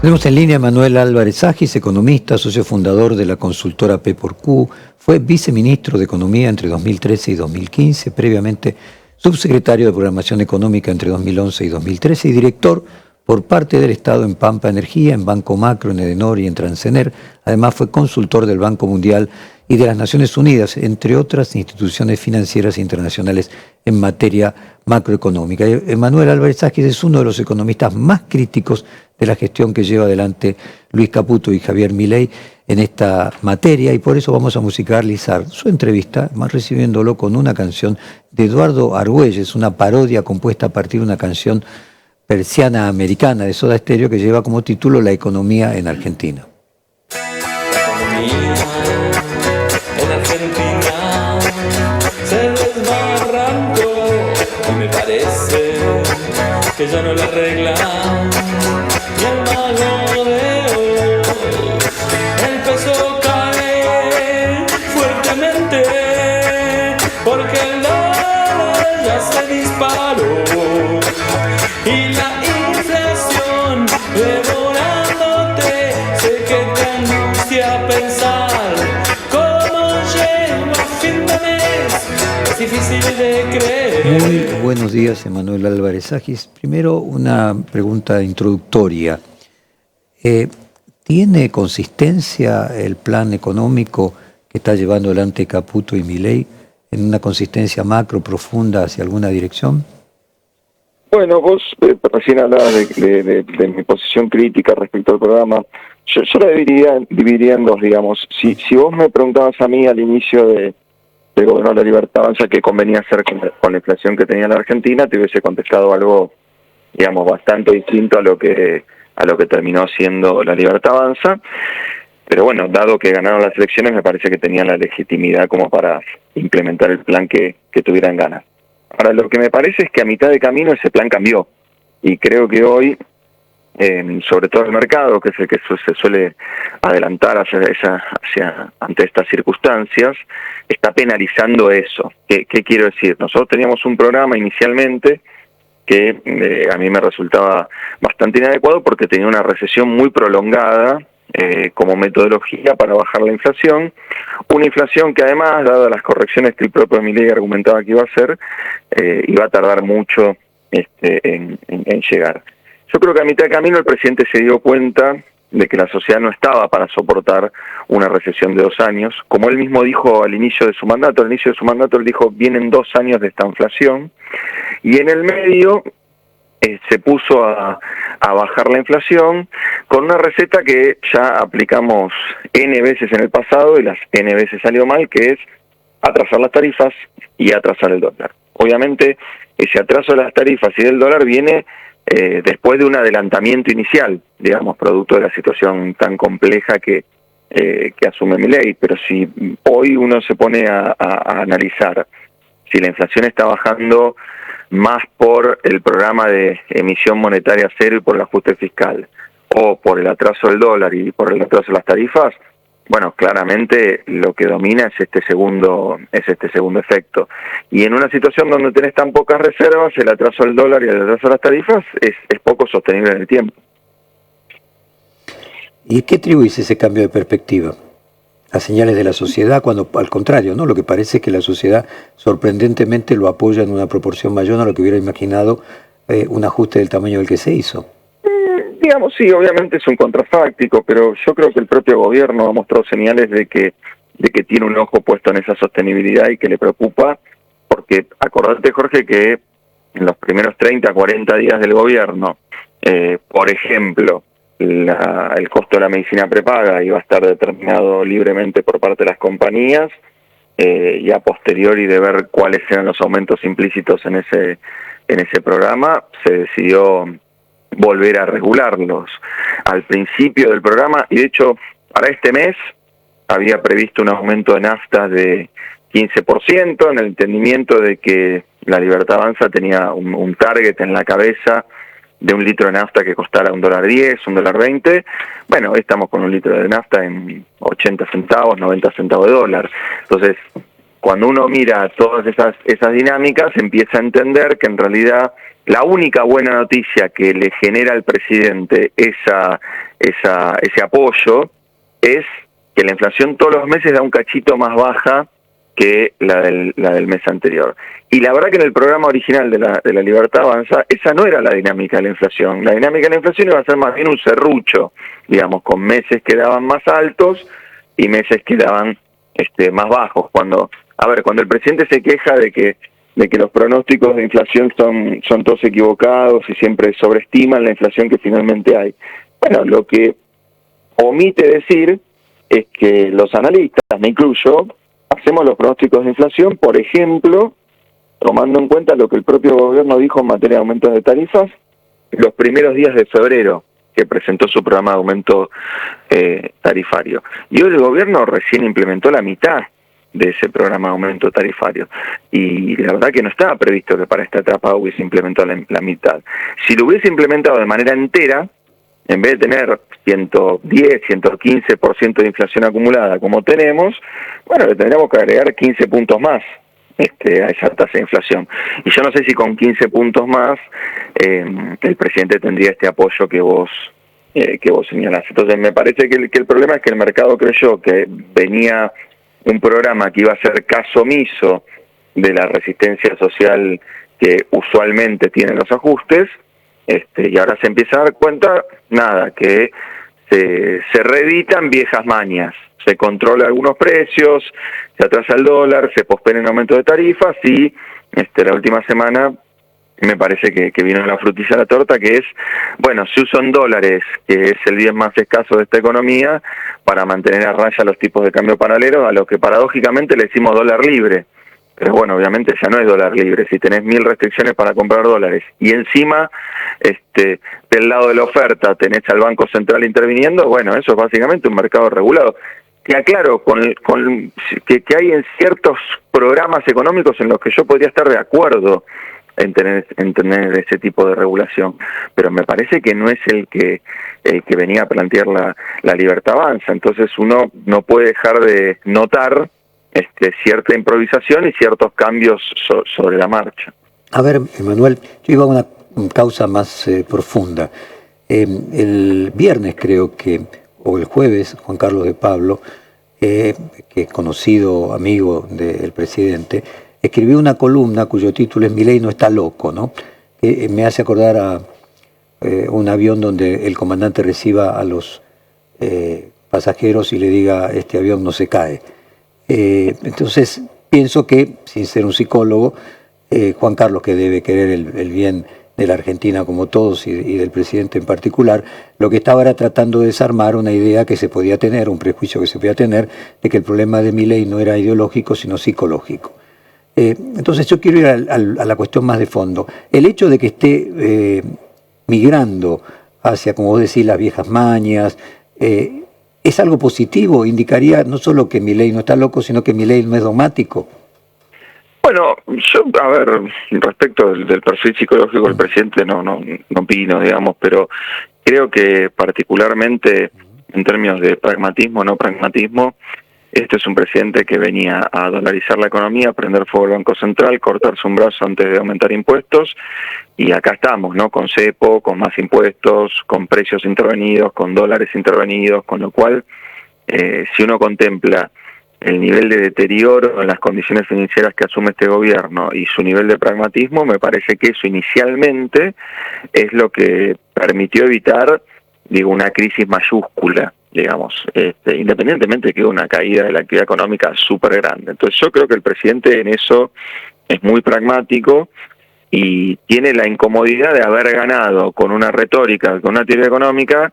Tenemos en línea a Manuel Álvarez Agis, economista, socio fundador de la consultora P por Q. Fue viceministro de Economía entre 2013 y 2015, previamente subsecretario de Programación Económica entre 2011 y 2013 y director por parte del Estado en Pampa Energía, en Banco Macro, en Edenor y en Transener. Además fue consultor del Banco Mundial y de las Naciones Unidas, entre otras instituciones financieras internacionales en materia macroeconómica. Manuel Álvarez Agis es uno de los economistas más críticos de la gestión que lleva adelante Luis Caputo y Javier Milei en esta materia, y por eso vamos a musicalizar su entrevista, más recibiéndolo con una canción de Eduardo Argüelles, una parodia compuesta a partir de una canción persiana americana de Soda Stereo que lleva como título La economía en Argentina. La economía en Argentina se desbarrancó y me parece que ya no la arreglan. Y el mago de hoy, el peso cae fuertemente porque el dólar ya se disparó y la inflación devorándote. Sé que te angustia pensar cómo llego a fin de mes, es difícil de creer. Muy buenos días, Manuel Álvarez Agis. Primero, una pregunta introductoria. ¿Tiene consistencia el plan económico que está llevando adelante Caputo y Milei en una consistencia macro profunda hacia alguna dirección? Bueno, vos recién hablabas de mi posición crítica respecto al programa. Yo la dividiría en dos, digamos. Si vos me preguntabas a mí al inicio del gobierno de la Libertad Avanza qué convenía hacer con la inflación que tenía la Argentina, te hubiese contestado algo, digamos, bastante distinto a lo que terminó siendo la Libertad Avanza. Pero bueno, dado que ganaron las elecciones, me parece que tenían la legitimidad como para implementar el plan que tuvieran ganas. Ahora, lo que me parece es que a mitad de camino ese plan cambió, y creo que hoy, sobre todo el mercado, que es el que se suele adelantar ante estas circunstancias, está penalizando eso. ¿Qué quiero decir? Nosotros teníamos un programa inicialmente que a mí me resultaba bastante inadecuado porque tenía una recesión muy prolongada como metodología para bajar la inflación, una inflación que además, dadas las correcciones que el propio Milei argumentaba que iba a hacer, iba a tardar mucho en llegar. Yo creo que a mitad de camino el presidente se dio cuenta de que la sociedad no estaba para soportar una recesión de 2 años. Como él mismo dijo al inicio de su mandato, él dijo, vienen 2 años de esta inflación, y en el medio se puso a bajar la inflación con una receta que ya aplicamos N veces en el pasado y las N veces salió mal, que es atrasar las tarifas y atrasar el dólar. Obviamente ese atraso de las tarifas y del dólar viene después de un adelantamiento inicial, digamos, producto de la situación tan compleja que asume Milei. Pero si hoy uno se pone a analizar si la inflación está bajando más por el programa de emisión monetaria cero y por el ajuste fiscal, o por el atraso del dólar y por el atraso de las tarifas, bueno, claramente lo que domina es este segundo efecto. Y en una situación donde tenés tan pocas reservas, el atraso del dólar y el atraso de las tarifas es poco sostenible en el tiempo. ¿Y qué atribuís ese cambio de perspectiva? ¿A señales de la sociedad, cuando al contrario, ¿no? Lo que parece es que la sociedad sorprendentemente lo apoya en una proporción mayor a lo que hubiera imaginado un ajuste del tamaño del que se hizo? Digamos, sí, obviamente es un contrafáctico, pero yo creo que el propio gobierno ha mostrado señales de que tiene un ojo puesto en esa sostenibilidad y que le preocupa, porque acordate, Jorge, que en los primeros 30, 40 días del gobierno, por ejemplo, el costo de la medicina prepaga iba a estar determinado libremente por parte de las compañías, y a posteriori de ver cuáles eran los aumentos implícitos en ese programa, se decidió volver a regularlos. Al principio del programa, y de hecho para este mes había previsto un aumento de nafta de 15%, en el entendimiento de que la Libertad Avanza tenía un target en la cabeza de 1 litro de nafta que costara $1.10, $1.20. Bueno, hoy estamos con 1 litro de nafta en 80 centavos, 90 centavos de dólar. Entonces, cuando uno mira todas esas dinámicas, empieza a entender que en realidad la única buena noticia que le genera al presidente ese apoyo es que la inflación todos los meses da un cachito más baja que la del mes anterior. Y la verdad que en el programa original de la Libertad Avanza, esa no era la dinámica de la inflación. La dinámica de la inflación iba a ser más bien un serrucho, digamos, con meses que daban más altos y meses que daban más bajos. Cuando el presidente se queja de que los pronósticos de inflación son todos equivocados y siempre sobreestiman la inflación que finalmente hay. Bueno, lo que omite decir es que los analistas, me incluyo, hacemos los pronósticos de inflación, por ejemplo, tomando en cuenta lo que el propio gobierno dijo en materia de aumentos de tarifas, los primeros días de febrero, que presentó su programa de aumento tarifario. Y hoy el gobierno recién implementó la mitad de ese programa de aumento tarifario. Y la verdad que no estaba previsto que para esta etapa hubiese implementado la mitad. Si lo hubiese implementado de manera entera, en vez de tener 110, 115% de inflación acumulada como tenemos, bueno, le tendríamos que agregar 15 puntos más a esa tasa de inflación. Y yo no sé si con 15 puntos más el presidente tendría este apoyo que vos señalás. Entonces me parece que el problema es que el mercado creyó que venía un programa que iba a ser caso omiso de la resistencia social que usualmente tienen los ajustes, y ahora se empieza a dar cuenta, que se reeditan viejas mañas, se controla algunos precios, se atrasa el dólar, se pospone el aumento de tarifas y la última semana me parece que vino la frutilla de la torta, que es, bueno, se usan dólares, que es el bien más escaso de esta economía, para mantener a raya los tipos de cambio paralelos, a los que paradójicamente le decimos dólar libre. Pero bueno, obviamente ya no es dólar libre. Si tenés 1000 restricciones para comprar dólares y encima del lado de la oferta tenés al Banco Central interviniendo, bueno, eso es básicamente un mercado regulado. Que aclaro, que hay en ciertos programas económicos en los que yo podría estar de acuerdo en tener ese tipo de regulación, pero me parece que no es el que venía a plantear la Libertad Avanza. Entonces uno no puede dejar de notar cierta improvisación y ciertos cambios sobre la marcha. A ver, Emanuel, yo iba a una causa más profunda. El viernes creo que, o el jueves, Juan Carlos de Pablo, que es conocido amigo del presidente, escribió una columna cuyo título es "Milei no está loco", ¿no? Me hace acordar a un avión donde el comandante reciba a los pasajeros y le diga: este avión no se cae. Entonces pienso que, sin ser un psicólogo, Juan Carlos, que debe querer el bien de la Argentina como todos y del presidente en particular, lo que estaba era tratando de desarmar una idea que se podía tener, un prejuicio que se podía tener, de que el problema de Milei no era ideológico sino psicológico. Entonces yo quiero ir a la cuestión más de fondo. El hecho de que esté migrando hacia, como vos decís, las viejas mañas, ¿es algo positivo? Indicaría no solo que Milei no está loco, sino que Milei no es dogmático. Bueno, yo, respecto del perfil psicológico del presidente no opino, digamos, pero creo que particularmente en términos de pragmatismo o no pragmatismo, este es un presidente que venía a dolarizar la economía, prender fuego al Banco Central, cortarse un brazo antes de aumentar impuestos, y acá estamos, ¿no? Con cepo, con más impuestos, con precios intervenidos, con dólares intervenidos, con lo cual, si uno contempla el nivel de deterioro en las condiciones financieras que asume este gobierno y su nivel de pragmatismo, me parece que eso inicialmente es lo que permitió evitar, una crisis mayúscula, digamos, independientemente de que hubo una caída de la actividad económica súper grande. Entonces yo creo que el presidente en eso es muy pragmático y tiene la incomodidad de haber ganado con una retórica, con una teoría económica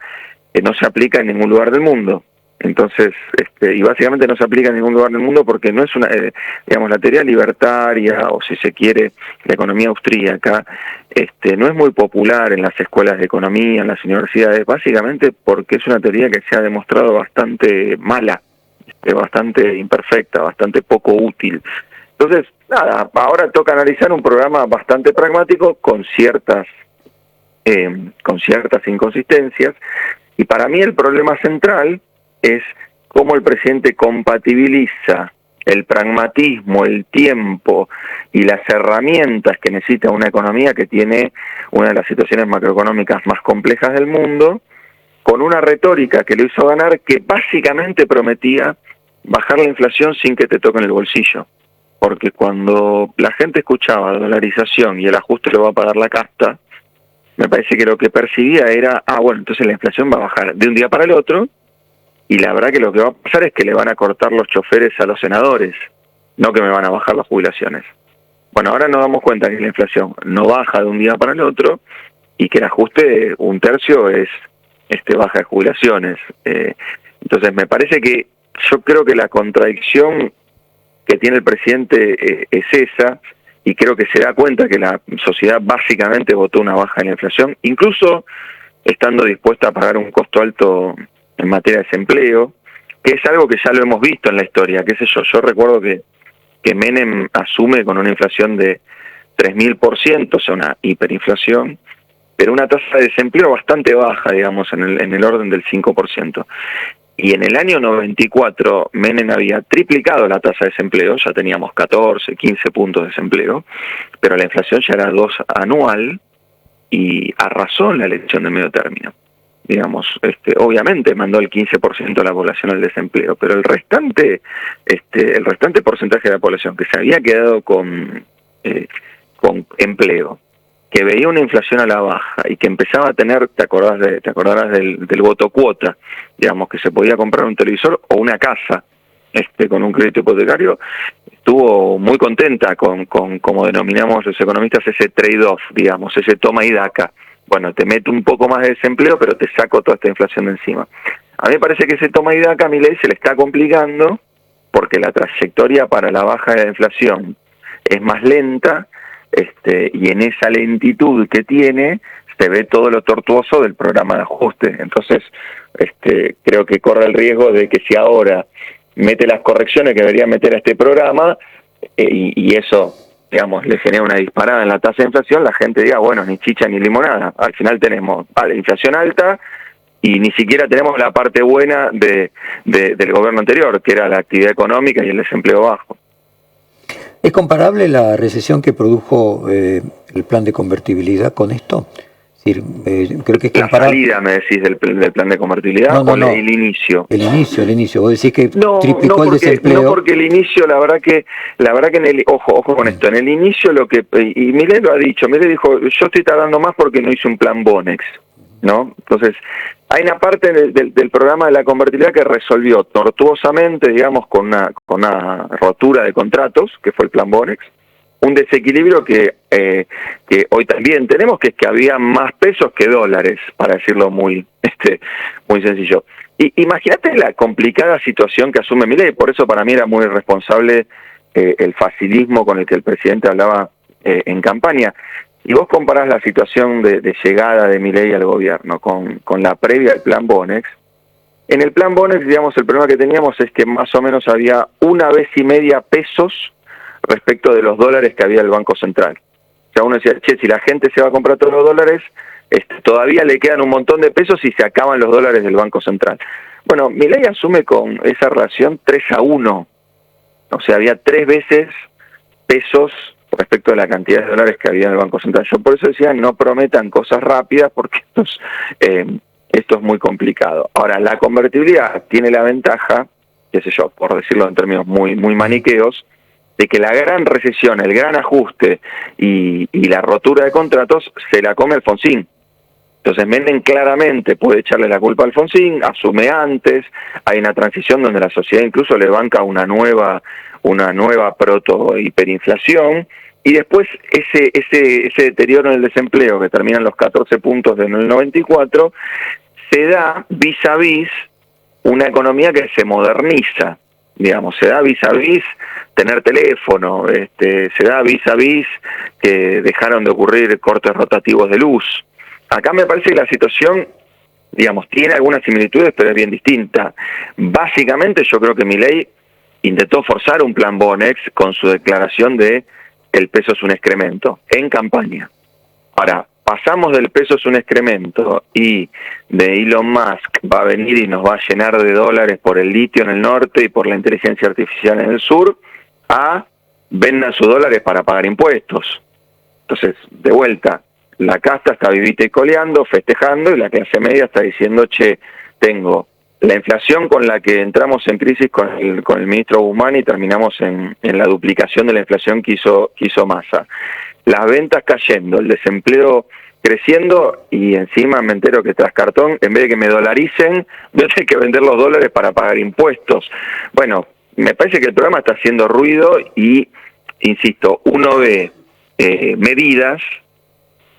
que no se aplica en ningún lugar del mundo. Entonces, y básicamente no se aplica en ningún lugar del mundo porque no es una, la teoría libertaria, o si se quiere, la economía austríaca, no es muy popular en las escuelas de economía, en las universidades, básicamente porque es una teoría que se ha demostrado bastante mala, bastante imperfecta, bastante poco útil. Entonces, ahora toca analizar un programa bastante pragmático con ciertas inconsistencias, y para mí el problema central es cómo el presidente compatibiliza el pragmatismo, el tiempo y las herramientas que necesita una economía que tiene una de las situaciones macroeconómicas más complejas del mundo, con una retórica que lo hizo ganar, que básicamente prometía bajar la inflación sin que te toquen el bolsillo. Porque cuando la gente escuchaba dolarización y el ajuste lo va a pagar la casta, me parece que lo que percibía era, bueno, entonces la inflación va a bajar de un día para el otro, y la verdad que lo que va a pasar es que le van a cortar los choferes a los senadores, no que me van a bajar las jubilaciones. Bueno, ahora nos damos cuenta que la inflación no baja de un día para el otro, y que el ajuste, un tercio, es baja de jubilaciones. Entonces me parece que yo creo que la contradicción que tiene el presidente es esa, y creo que se da cuenta que la sociedad básicamente votó una baja en la inflación, incluso estando dispuesta a pagar un costo alto en materia de desempleo, que es algo que ya lo hemos visto en la historia, qué sé yo. Yo recuerdo que Menem asume con una inflación de 3.000%, o sea, una hiperinflación, pero una tasa de desempleo bastante baja, digamos, en el orden del 5%. Y en el año 94, Menem había triplicado la tasa de desempleo, ya teníamos 14, 15 puntos de desempleo, pero la inflación ya era 2 anual, y arrasó en la elección de medio término. Digamos, obviamente mandó el 15% de la población al desempleo, pero el restante porcentaje de la población que se había quedado con empleo, que veía una inflación a la baja y que empezaba a tener, te acordarás del voto cuota, digamos, que se podía comprar un televisor o una casa con un crédito hipotecario, estuvo muy contenta con como denominamos los economistas, ese trade-off, digamos, ese toma y daca. Bueno, te meto un poco más de desempleo, pero te saco toda esta inflación de encima. A mí me parece que ese toma y daca a Milei se le está complicando, porque la trayectoria para la baja de la inflación es más lenta, y en esa lentitud que tiene se ve todo lo tortuoso del programa de ajuste. Entonces, creo que corre el riesgo de que si ahora mete las correcciones que debería meter a este programa, y eso, digamos, le genera una disparada en la tasa de inflación, la gente diga, bueno, ni chicha ni limonada. Al final tenemos la inflación alta y ni siquiera tenemos la parte buena del gobierno anterior, que era la actividad económica y el desempleo bajo. ¿Es comparable la recesión que produjo el plan de convertibilidad con esto? Es decir, creo que es comparable. La salida, me decís, del plan de convertibilidad, no, el inicio. El inicio. Vos decís que triplicó el desempleo. No, porque el inicio, la verdad que en el, ojo con esto, en el inicio y Milei lo ha dicho, Milei dijo, yo estoy tardando más porque no hice un plan Bonex, ¿no? Entonces, hay una parte del programa de la convertibilidad que resolvió tortuosamente, digamos, con una rotura de contratos, que fue el plan Bonex, un desequilibrio que hoy también tenemos, que es que había más pesos que dólares, para decirlo muy sencillo. Y imagínate la complicada situación que asume Milei. Por eso para mí era muy irresponsable el facilismo con el que el presidente hablaba en campaña. Y vos comparás la situación de llegada de Milei al gobierno con la previa del plan Bonex. En el plan Bonex, digamos, el problema que teníamos es que más o menos había 1,5 veces pesos respecto de los dólares que había el Banco Central. O sea, uno decía, si la gente se va a comprar todos los dólares, todavía le quedan un montón de pesos y se acaban los dólares del Banco Central. Bueno, Milei asume con esa relación 3-1. O sea, había 3 veces pesos respecto de la cantidad de dólares que había en el Banco Central. Yo por eso decía, no prometan cosas rápidas, porque esto es muy complicado. Ahora, la convertibilidad tiene la ventaja, qué sé yo, por decirlo en términos muy maniqueos, de que la gran recesión, el gran ajuste y la rotura de contratos se la come Alfonsín. Entonces Menem claramente puede echarle la culpa a Alfonsín, asume antes, hay una transición donde la sociedad incluso le banca una nueva proto-hiperinflación, y después ese deterioro en el desempleo que termina en los 14 puntos del 94, se da vis a vis una economía que se moderniza. Digamos, se da vis a vis tener teléfono, se da vis a vis que dejaron de ocurrir cortes rotativos de luz. Acá me parece que la situación, digamos, tiene algunas similitudes, pero es bien distinta. Básicamente yo creo que Milei intentó forzar un plan Bonex con su declaración de el peso es un excremento, en campaña. Ahora, pasamos del peso es un excremento y de Elon Musk va a venir y nos va a llenar de dólares por el litio en el norte y por la inteligencia artificial en el sur, a vendan sus dólares para pagar impuestos. Entonces, de vuelta, la casta está vivita y coleando, festejando, y la clase media está diciendo, che, tengo la inflación con la que entramos en crisis con el ministro Guzmán y terminamos en la duplicación de la inflación que hizo Massa. Las ventas cayendo, el desempleo creciendo, y encima me entero que tras cartón, en vez de que me dolaricen, voy a tener que vender los dólares para pagar impuestos. Bueno, me parece que el programa está haciendo ruido y, insisto, uno ve medidas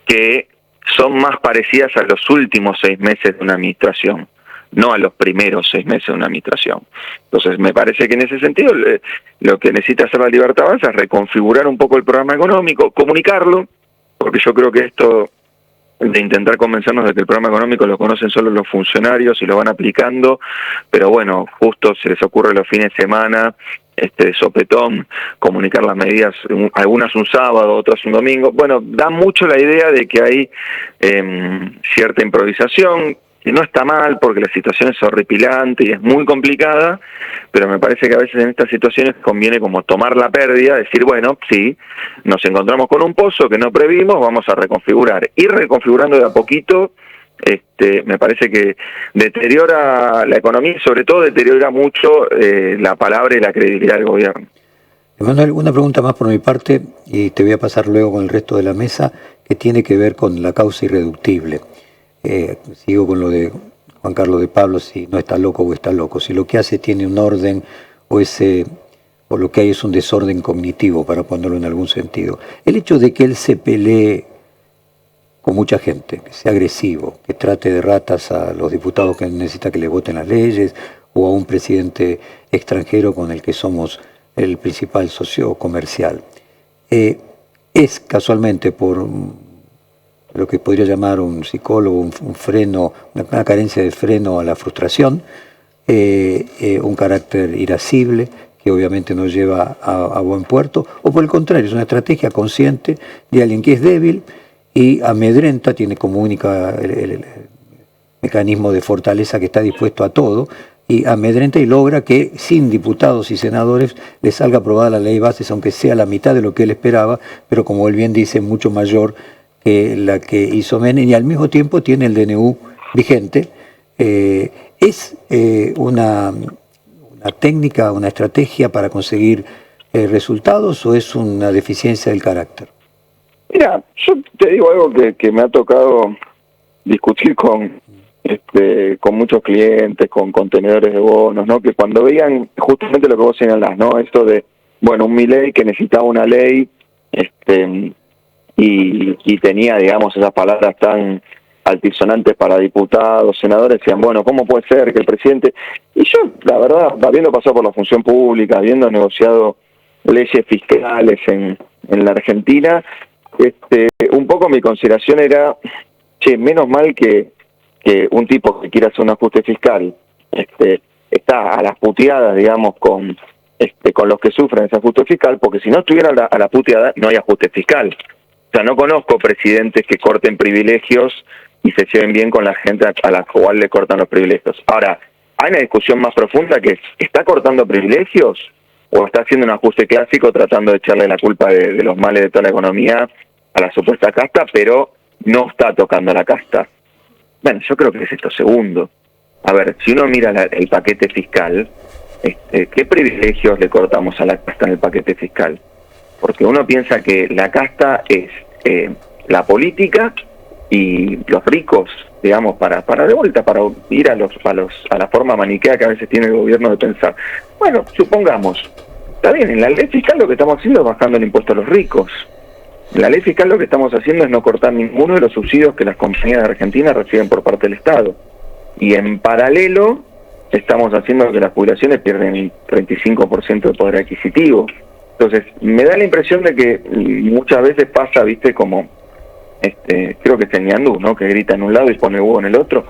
que son más parecidas a los últimos 6 meses de una administración, no a los primeros 6 meses de una administración. Entonces, me parece que en ese sentido lo que necesita hacer la Libertad Avanza es reconfigurar un poco el programa económico, comunicarlo, porque yo creo que esto de intentar convencernos de que el programa económico lo conocen solo los funcionarios y lo van aplicando, pero bueno, justo se les ocurre los fines de semana, de sopetón, comunicar las medidas, algunas un sábado, otras un domingo. Bueno, da mucho la idea de que hay cierta improvisación, que no está mal porque la situación es horripilante y es muy complicada, pero me parece que a veces en estas situaciones conviene como tomar la pérdida, decir, bueno, sí, nos encontramos con un pozo que no previmos, vamos a reconfigurar. Ir reconfigurando de a poquito, me parece que deteriora la economía y sobre todo deteriora mucho la palabra y la credibilidad del gobierno. Emanuel, una pregunta más por mi parte y te voy a pasar luego con el resto de la mesa, que tiene que ver con la causa irreductible. Sigo con lo de Juan Carlos de Pablo, si no está loco o está loco, si lo que hace tiene un orden o lo que hay es un desorden cognitivo, para ponerlo en algún sentido. El hecho de que él se pelee con mucha gente, que sea agresivo, que trate de ratas a los diputados que necesita que le voten las leyes, o a un presidente extranjero con el que somos el principal socio comercial, es casualmente por lo que podría llamar un psicólogo, un freno, una carencia de freno a la frustración, un carácter irascible que obviamente nos lleva a buen puerto, o por el contrario, es una estrategia consciente de alguien que es débil y amedrenta, tiene como única el mecanismo de fortaleza que está dispuesto a todo, y amedrenta y logra que sin diputados y senadores le salga aprobada la ley de bases, aunque sea la mitad de lo que él esperaba, pero como él bien dice, mucho mayor que la que hizo Menem, y al mismo tiempo tiene el DNU vigente. ¿Es una técnica, una estrategia para conseguir resultados, o es una deficiencia del carácter? Mira, yo te digo algo que me ha tocado discutir con muchos clientes, con contenedores de bonos, ¿no? Que cuando veían justamente lo que vos señalás, ¿no? Esto de, bueno, un Milei que necesitaba una ley, y tenía, digamos, esas palabras tan altisonantes para diputados, senadores, decían, bueno, ¿cómo puede ser que el presidente...? Y yo, la verdad, habiendo pasado por la función pública, habiendo negociado leyes fiscales en la Argentina, un poco mi consideración era, che, menos mal que un tipo que quiera hacer un ajuste fiscal está a las puteadas, digamos, con los que sufren ese ajuste fiscal, porque si no estuviera a la puteada, no hay ajuste fiscal. O sea, no conozco presidentes que corten privilegios y se lleven bien con la gente a la cual le cortan los privilegios. Ahora, hay una discusión más profunda que es, ¿está cortando privilegios o está haciendo un ajuste clásico tratando de echarle la culpa de los males de toda la economía a la supuesta casta, pero no está tocando a la casta? Bueno, yo creo que es esto segundo. A ver, si uno mira el paquete fiscal, ¿qué privilegios le cortamos a la casta en el paquete fiscal? Porque uno piensa que la casta es la política y los ricos, digamos, para de vuelta, para ir a la forma maniquea que a veces tiene el gobierno de pensar. Bueno, supongamos, está bien, en la ley fiscal lo que estamos haciendo es bajando el impuesto a los ricos. En la ley fiscal lo que estamos haciendo es no cortar ninguno de los subsidios que las compañías de Argentina reciben por parte del Estado. Y en paralelo estamos haciendo que las jubilaciones pierden el 35% de poder adquisitivo. Entonces, me da la impresión de que muchas veces pasa, viste, como, creo que es el ñandú, ¿no? Que grita en un lado y pone huevo en el otro.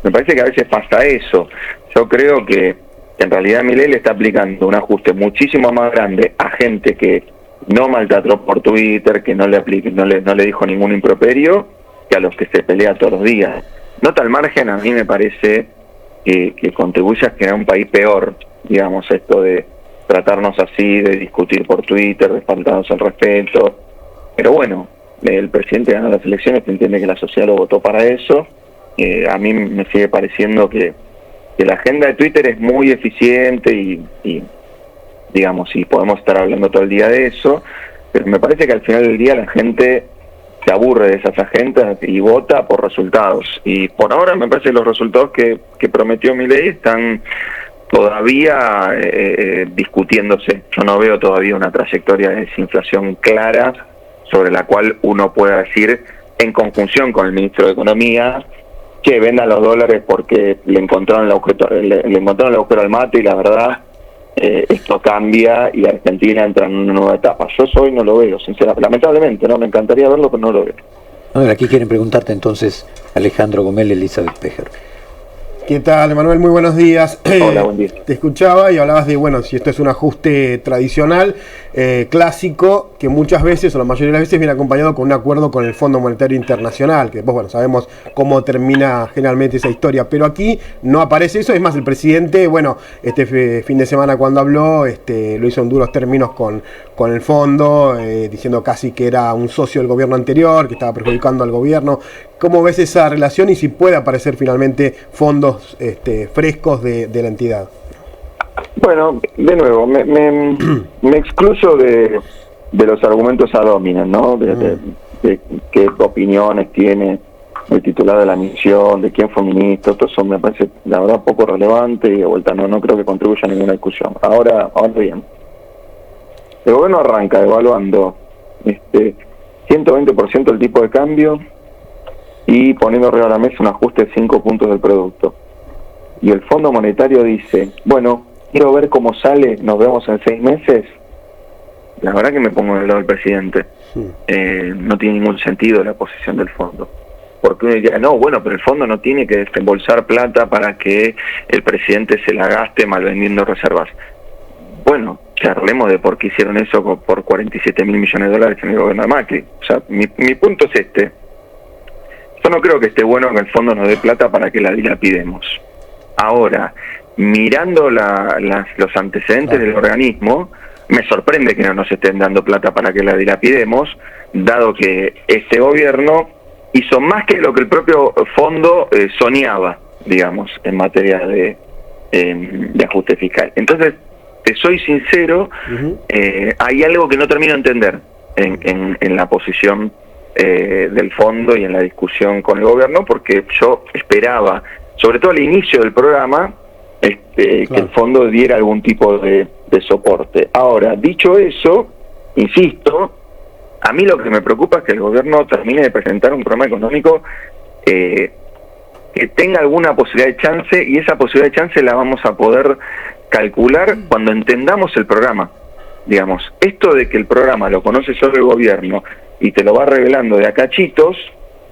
Me parece que a veces pasa eso. Yo creo que en realidad Milei le está aplicando un ajuste muchísimo más grande a gente que no maltrató por Twitter, que no le dijo ningún improperio, que a los que se pelea todos los días. No tal margen, a mí me parece que contribuye a generar un país peor, digamos, esto de tratarnos así, de discutir por Twitter, de faltarnos el respeto. Pero bueno, el presidente ganó las elecciones, entiende que la sociedad lo votó para eso. A mí me sigue pareciendo que la agenda de Twitter es muy eficiente y digamos, sí, podemos estar hablando todo el día de eso, pero me parece que al final del día la gente se aburre de esas agendas y vota por resultados. Y por ahora me parece que los resultados que prometió Milei están todavía discutiéndose. Yo no veo todavía una trayectoria de desinflación clara sobre la cual uno pueda decir, en conjunción con el ministro de Economía, que vendan los dólares porque le encontraron el agujero al mate y la verdad esto cambia y Argentina entra en una nueva etapa. Yo hoy no lo veo, sinceramente, lamentablemente, no me encantaría verlo, pero no lo veo. A ver, aquí quieren preguntarte entonces Alejandro Gomel y Elizabeth Pejer. ¿Qué tal, Emanuel? Muy buenos días. Hola, buen día. Te escuchaba y hablabas de, bueno, si esto es un ajuste tradicional, clásico, que muchas veces, o la mayoría de las veces, viene acompañado con un acuerdo con el Fondo Monetario Internacional, que después, bueno, sabemos cómo termina generalmente esa historia, pero aquí no aparece eso. Es más, el presidente, bueno, este fin de semana cuando habló, lo hizo en duros términos con el fondo, diciendo casi que era un socio del gobierno anterior, que estaba perjudicando al gobierno. ¿Cómo ves esa relación y si puede aparecer finalmente fondos frescos de la entidad? Bueno, de nuevo, me excluyo de los argumentos ad hominem, ¿no? De qué opiniones tiene el titular de la misión, de quién fue ministro, todo eso me parece, la verdad, poco relevante y de vuelta no creo que contribuya a ninguna discusión. Ahora bien, el gobierno arranca evaluando 120% el tipo de cambio y poniendo arriba de la mesa un ajuste de 5 puntos del producto. Y el Fondo Monetario dice, bueno, quiero ver cómo sale, nos vemos en 6 meses. La verdad que me pongo del lado del presidente. No tiene ningún sentido la posición del fondo. Porque uno diría, no, bueno, pero el fondo no tiene que desembolsar plata para que el presidente se la gaste malvendiendo reservas. Bueno, charlemos de por qué hicieron eso por 47.000 millones de dólares en el gobierno de Macri. O sea, mi punto es Yo no creo que esté bueno que el fondo nos dé plata para que la dilapidemos. Ahora, mirando los antecedentes del organismo, me sorprende que no nos estén dando plata para que la dilapidemos, dado que este gobierno hizo más que lo que el propio fondo soñaba, digamos, en materia de ajuste fiscal. Entonces, te soy sincero, hay algo que no termino de entender en la posición del fondo y en la discusión con el gobierno, porque yo esperaba, sobre todo al inicio del programa, que el fondo diera algún tipo de soporte. Ahora, dicho eso, insisto, a mí lo que me preocupa es que el gobierno termine de presentar un programa económico que tenga alguna posibilidad de chance, y esa posibilidad de chance la vamos a poder calcular cuando entendamos el programa. Digamos, esto de que el programa lo conoce solo el gobierno y te lo va revelando de a cachitos,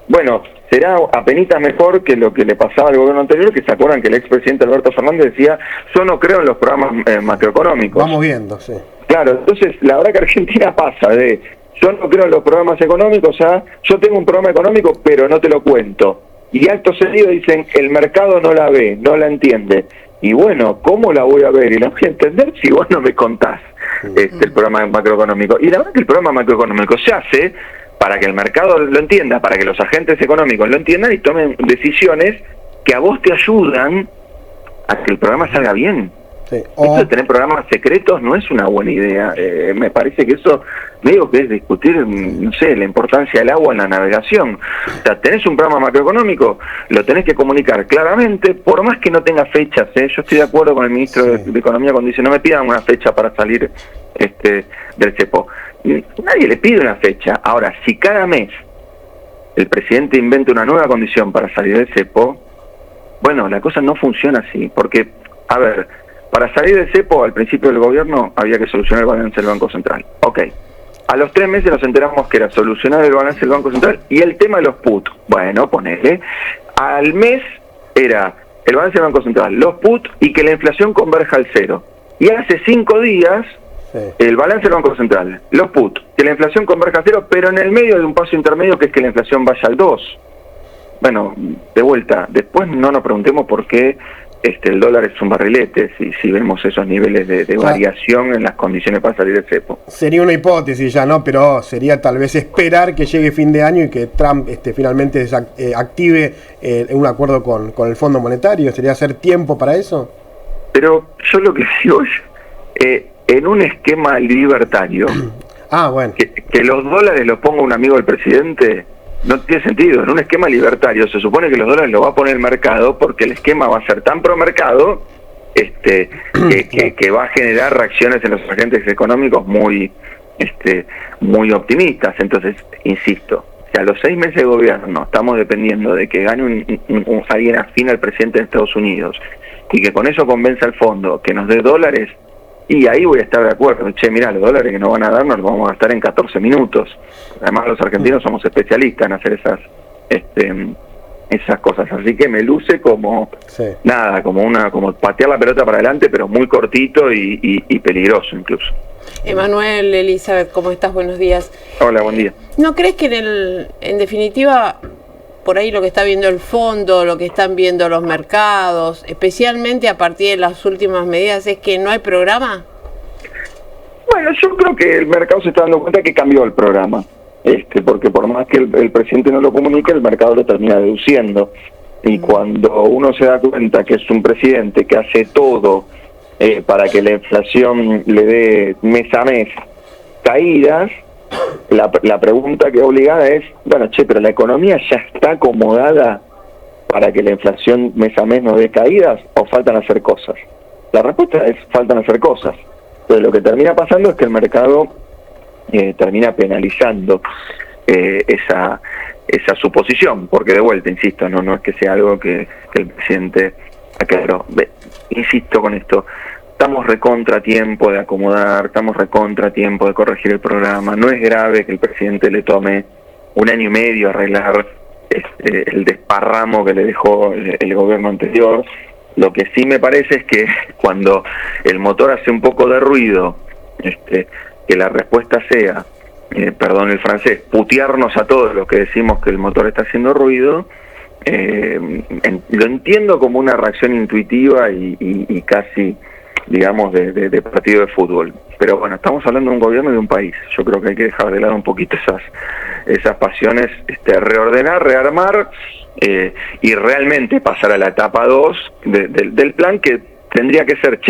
bueno, será apenitas mejor que lo que le pasaba al gobierno anterior, que se acuerdan que el expresidente Alberto Fernández decía, yo no creo en los programas macroeconómicos. Vamos viendo, sí. Claro, entonces la verdad que Argentina pasa de, yo no creo en los programas económicos, a yo tengo un programa económico pero no te lo cuento. Y acto seguido dicen, el mercado no la ve, no la entiende. Y bueno, ¿cómo la voy a ver? Y la voy a entender si vos no me contás el programa macroeconómico. Y la verdad que el programa macroeconómico se hace para que el mercado lo entienda, para que los agentes económicos lo entiendan y tomen decisiones que a vos te ayudan a que el programa salga bien. Sí. Esto de tener programas secretos no es una buena idea. Me parece que eso, digo que es discutir, no sé, la importancia del agua en la navegación. O sea, tenés un programa macroeconómico, lo tenés que comunicar claramente, por más que no tenga fechas. Yo estoy de acuerdo con el ministro de Economía cuando dice, no me pidan una fecha para salir del cepo. Nadie le pide una fecha. Ahora, si cada mes el presidente inventa una nueva condición para salir del cepo, bueno, la cosa no funciona así, porque, a ver, para salir del cepo, al principio del gobierno, había que solucionar el balance del Banco Central. Ok. A los 3 meses nos enteramos que era solucionar el balance del Banco Central y el tema de los put. Bueno, ponele. Al mes era el balance del Banco Central, los put y que la inflación converja al 0. Y hace 5 días, el balance del Banco Central, los put, que la inflación converja al 0, pero en el medio de un paso intermedio que es que la inflación vaya al 2. bueno, de vuelta, después no nos preguntemos por qué el dólar es un barrilete, si vemos esos niveles de variación en las condiciones para salir del cepo. Sería una hipótesis ya, ¿no? Pero sería tal vez esperar que llegue fin de año y que Trump finalmente active un acuerdo con el Fondo Monetario. ¿Sería hacer tiempo para eso? Pero yo lo que digo es, en un esquema libertario, bueno, que los dólares los ponga un amigo del presidente, no tiene sentido. En un esquema libertario se supone que los dólares los va a poner el mercado, porque el esquema va a ser tan pro mercado que va a generar reacciones en los agentes económicos muy optimistas. Entonces, insisto, si a los 6 meses de gobierno estamos dependiendo de que gane alguien afín al presidente de Estados Unidos y que con eso convenza al fondo que nos dé dólares, y ahí voy a estar de acuerdo. Che, mirá, los dólares que nos van a dar nos los vamos a gastar en 14 minutos. Además, los argentinos somos especialistas en hacer esas cosas. Así que me luce como como patear la pelota para adelante, pero muy cortito y peligroso incluso. Emanuel, Elizabeth, ¿cómo estás? Buenos días. Hola, buen día. ¿No crees que en definitiva, por ahí lo que está viendo el fondo, lo que están viendo los mercados, especialmente a partir de las últimas medidas, es que no hay programa? Bueno, yo creo que el mercado se está dando cuenta que cambió el programa, porque por más que el presidente no lo comunique, el mercado lo termina deduciendo. Y cuando uno se da cuenta que es un presidente que hace todo para que la inflación le dé mes a mes caídas, la pregunta que obligada es, bueno, pero la economía ya está acomodada para que la inflación mes a mes nos dé caídas, o faltan hacer cosas. La respuesta es, faltan hacer cosas. Entonces lo que termina pasando es que el mercado termina penalizando esa suposición, porque de vuelta, insisto, no es que sea algo que el presidente aclaró. Insisto con esto, estamos recontra tiempo de acomodar, estamos recontra tiempo de corregir el programa. No es grave que el presidente le tome 1 año y medio arreglar el desparramo que le dejó el gobierno anterior. Lo que sí me parece es que cuando el motor hace un poco de ruido, que la respuesta sea, perdón el francés, putearnos a todos los que decimos que el motor está haciendo ruido, lo entiendo como una reacción intuitiva y casi, digamos, de partido de fútbol. Pero bueno, estamos hablando de un gobierno y de un país. Yo creo que hay que dejar de lado un poquito esas pasiones, reordenar, rearmar, y realmente pasar a la etapa 2 del plan, que tendría que ser,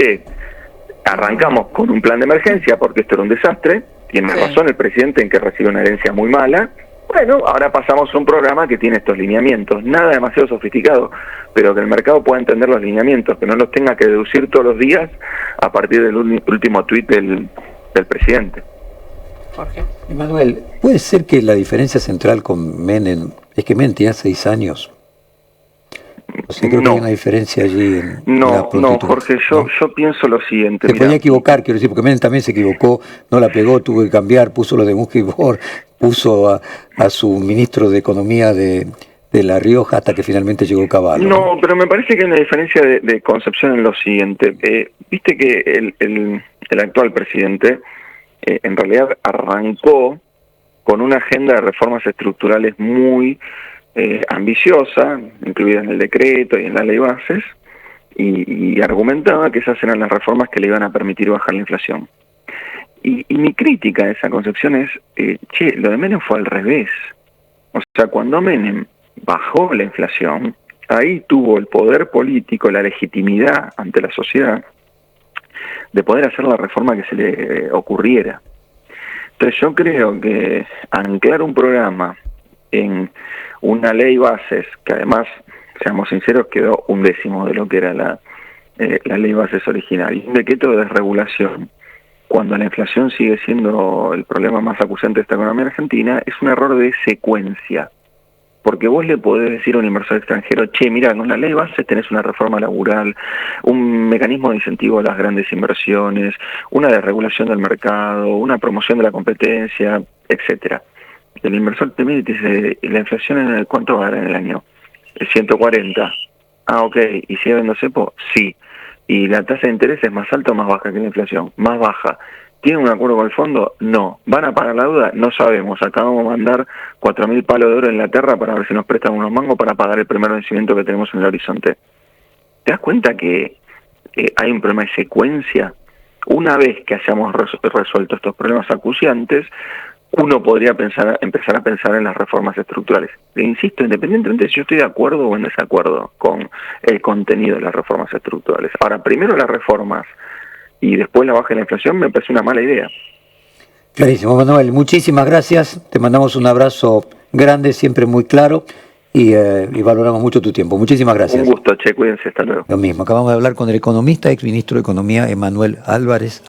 arrancamos con un plan de emergencia porque esto era un desastre. Tiene razón el presidente en que recibe una herencia muy mala. Bueno, ahora pasamos a un programa que tiene estos lineamientos, nada demasiado sofisticado, pero que el mercado pueda entender los lineamientos, que no los tenga que deducir todos los días a partir del último tuit del presidente. Jorge. Emanuel, ¿puede ser que la diferencia central con Menem es que Menem tenía 6 años? O sea, creo que hay una diferencia allí en la prontitud. No, Jorge, yo pienso lo siguiente. Se podía equivocar, quiero decir, porque Menem también se equivocó, no la pegó, tuvo que cambiar, puso lo de Mujibor, puso a su ministro de Economía de La Rioja hasta que finalmente llegó Cavallo. No, pero me parece que hay una diferencia de concepción en lo siguiente. Viste que el actual presidente en realidad arrancó con una agenda de reformas estructurales muy ambiciosa, incluida en el decreto y en la ley bases, y argumentaba que esas eran las reformas que le iban a permitir bajar la inflación. Y mi crítica a esa concepción es, lo de Menem fue al revés. O sea, cuando Menem bajó la inflación, ahí tuvo el poder político, la legitimidad ante la sociedad de poder hacer la reforma que se le ocurriera. Entonces yo creo que anclar un programa en una ley bases, que además, seamos sinceros, quedó 1/10 de lo que era la ley bases original, y un decreto de desregulación, cuando la inflación sigue siendo el problema más acuciante de esta economía argentina, es un error de secuencia. Porque vos le podés decir a un inversor extranjero, mira, con la ley base tenés una reforma laboral, un mecanismo de incentivo a las grandes inversiones, una desregulación del mercado, una promoción de la competencia, etcétera. El inversor te mira y te dice, ¿la inflación en cuánto va a dar en el año? 140. Ah, ok. ¿Y sigue habiendo cepo? Sí. ¿Y la tasa de interés es más alta o más baja que la inflación? Más baja. ¿Tienen un acuerdo con el fondo? No. ¿Van a pagar la deuda? No sabemos. Acabamos de mandar 4.000 palos de oro en la tierra para ver si nos prestan unos mangos para pagar el primer vencimiento que tenemos en el horizonte. ¿Te das cuenta que hay un problema de secuencia? Una vez que hayamos resuelto estos problemas acuciantes, uno podría empezar a pensar en las reformas estructurales. E insisto, independientemente de si yo estoy de acuerdo o en desacuerdo con el contenido de las reformas estructurales. Ahora, primero las reformas y después la baja de la inflación me parece una mala idea. Clarísimo, Manuel. Muchísimas gracias. Te mandamos un abrazo grande, siempre muy claro, y valoramos mucho tu tiempo. Muchísimas gracias. Un gusto, che, cuídense, hasta luego. Lo mismo. Acabamos de hablar con el economista, exministro de Economía, Emanuel Álvarez.